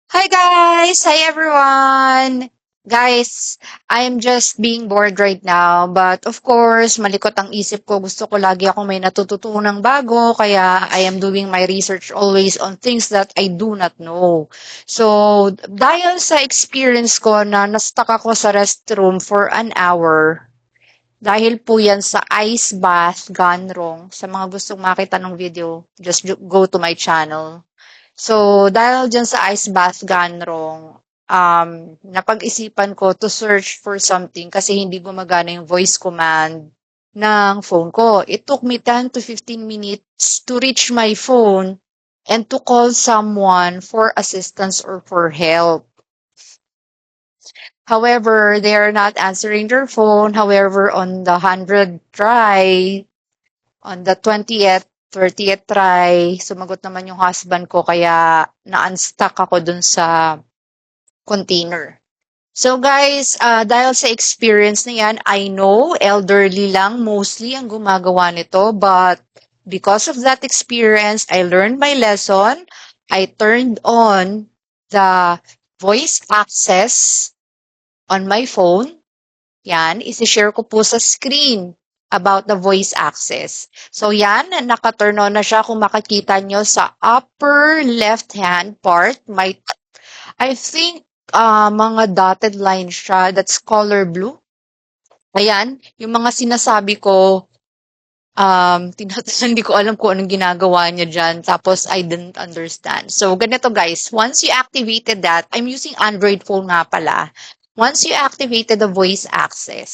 Hi guys! Hi everyone! Guys, I am just being bored right now, but of course, malikot ang isip ko. Gusto ko lagi ako may natututunang bago, kaya I am doing my research always on things that I do not know. So, dahil sa experience ko na na-stuck ako sa restroom for an hour, dahil po yan sa ice bath gone wrong, sa mga gustong makita ng video, just go to my channel. So, dahil dyan sa ice bath gone wrong, napag-isipan ko to search for something kasi hindi gumagana yung voice command ng phone ko. It took me 10 to 15 minutes to reach my phone and to call someone for assistance or for help. However, they are not answering their phone. However, on the 100th try, on the 20th, 30th try, sumagot naman yung husband ko kaya na-unstuck ako dun sa container. So guys, dahil sa experience na yan, I know elderly lang mostly ang gumagawa nito, but because of that experience, I learned my lesson. I turned on the voice access on my phone. Yan, isi-share ko po sa screen about the voice access. So yan, naka-turn on na siya. Kung makikita nyo sa upper left-hand part, I think mga dotted line siya, that's color blue. Ayan, yung mga sinasabi ko, hindi ko alam kung anong ginagawa niya dyan. Tapos, I didn't understand. So, ganito guys, once you activated that, I'm using Android phone nga pala. Once you activated the voice access,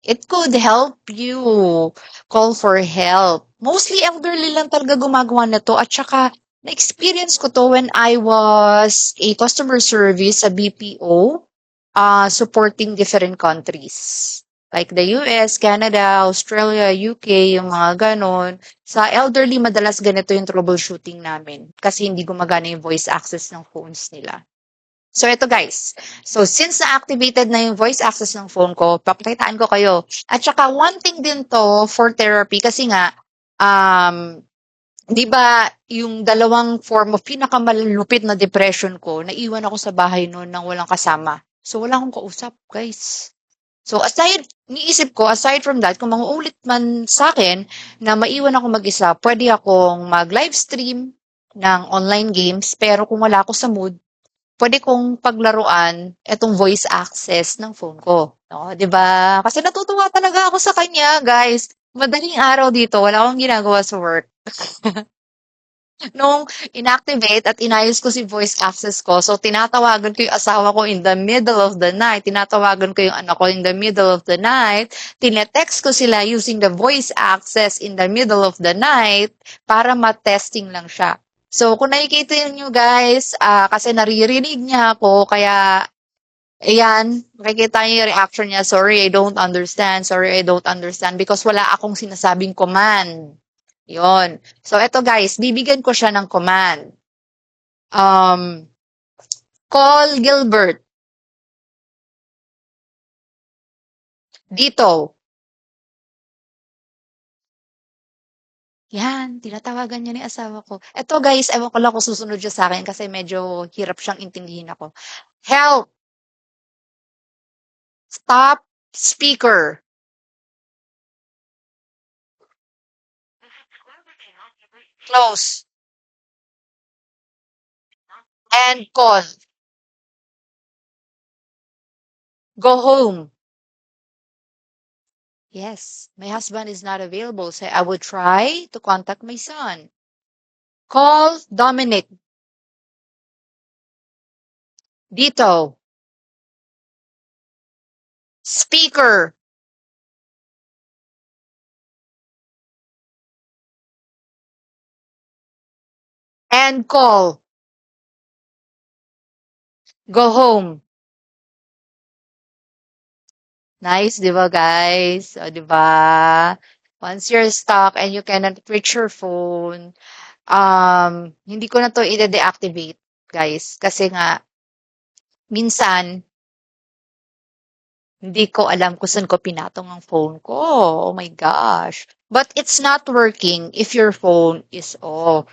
it could help you call for help. Mostly elderly lang talaga gumagawa na to. At saka, na-experience ko to when I was a customer service sa BPO, supporting different countries. Like the US, Canada, Australia, UK, yung mga ganon. Sa elderly, madalas ganito yung troubleshooting namin kasi hindi gumagana yung voice access ng phones nila. So, ito guys. So, since na-activated na yung voice access ng phone ko, papakitaan ko kayo. At saka, one thing din to for therapy kasi nga, di ba yung dalawang form of pinakamalupit na depression ko, naiwan ako sa bahay noon nang walang kasama. So, wala akong kausap, guys. So, niisip ko, aside from that, kung manguulit man sa akin na maiwan ako mag-isa, pwede akong mag-live stream ng online games, pero kung wala ako sa mood, pwede kong paglaruan itong voice access ng phone ko. No, 'di ba? Kasi natutuwa talaga ako sa kanya, guys. Madaling araw dito, wala akong ginagawa sa work. Nung inactivate at inayos ko si voice access ko, so tinatawagan ko yung asawa ko in the middle of the night, tinatawagan ko yung anak ko in the middle of the night, tinetext ko sila using the voice access in the middle of the night para ma-testing lang siya. So, kung nakikita niyo guys, kasi naririnig niya ako, kaya ayan, makikita niyo yung reaction niya, sorry, I don't understand, sorry, I don't understand, because wala akong sinasabing command. Yon. So, eto guys, bibigyan ko siya ng command. Um, Call Gilbert. Dito. Yan, tinatawagan niya ni asawa ko. Eto guys, ewan ko lang kung susunod siya sa akin kasi medyo hirap siyang intindihin ako. Help! Stop speaker. Close. And call. Go home. Yes, my husband is not available, so I will try to contact my son. Call Dominic. Dito. Speaker. And call. Go home. Nice, 'di ba guys? O, 'di ba? Once you're stuck and you cannot reach your phone, hindi ko na 'to ide-deactivate, guys. Kasi nga, minsan, hindi ko alam kung saan ko pinatong ang phone ko. Oh my gosh. But it's not working if your phone is off.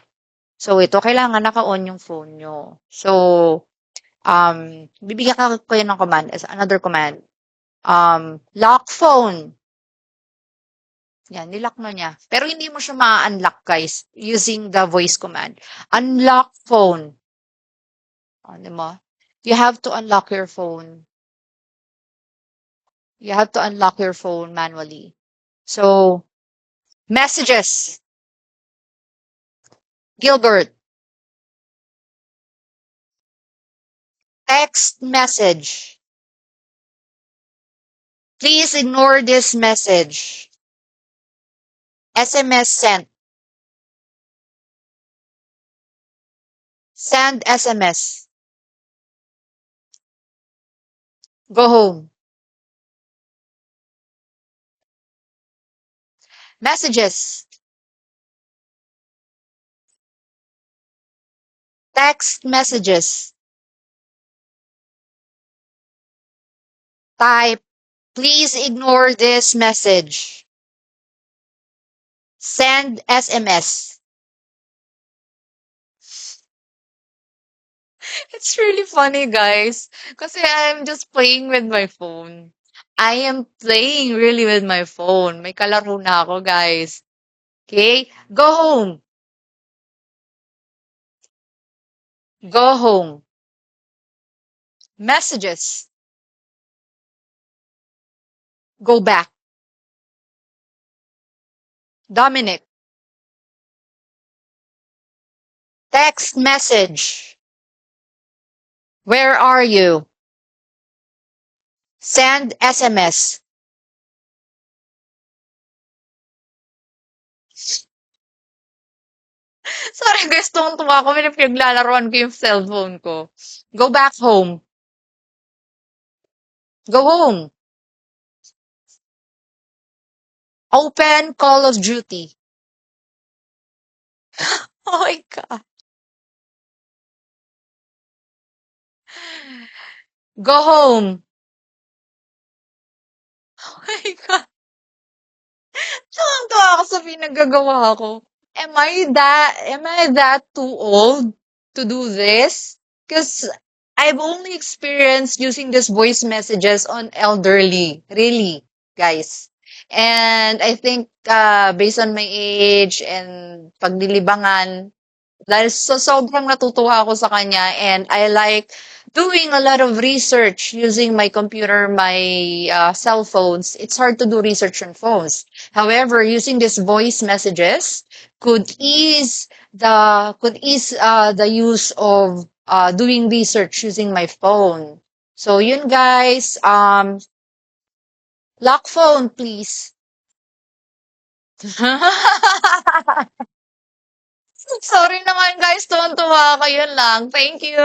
So, ito, kailangan naka-on yung phone nyo. So, bibigyan ka kayo ng command, as another command. Lock phone. Yan, nilock na niya. Pero hindi mo siya ma-unlock, guys, using the voice command. Unlock phone. Ano mo? You have to unlock your phone. You have to unlock your phone manually. So, messages. Gilbert, text message. Please ignore this message. SMS sent. Send SMS. Go home. Messages. Text messages. Type. Please ignore this message. Send SMS. It's really funny, guys. Kasi I'm just playing with my phone. I am playing really with my phone. May kalaro na ako, guys. Okay? Go home. Go home. Messages. Go back. Dominic. Text message. Where are you? Send SMS. Sorry guys, tuwang-tuwa ako. May pinaglalaroan ko yung cellphone ko. Go back home. Go home. Open Call of Duty. Oh my God. Go home. Oh my God. Tuwang-tuwa ako sa pinagagawa ko. Am I that too old to do this? Because I've only experienced using this voice messages on elderly, really, guys. And I think based on my age and pagdilibangan, dahil sa sobrang natutuwa ako sa kanya and I like doing a lot of research using my computer, my cell phones. It's hard to do research on phones. However, using these voice messages could ease the use of doing research using my phone. So yun guys, lock phone please. Sorry naman guys, tuwan-tuwa kayo lang. Thank you.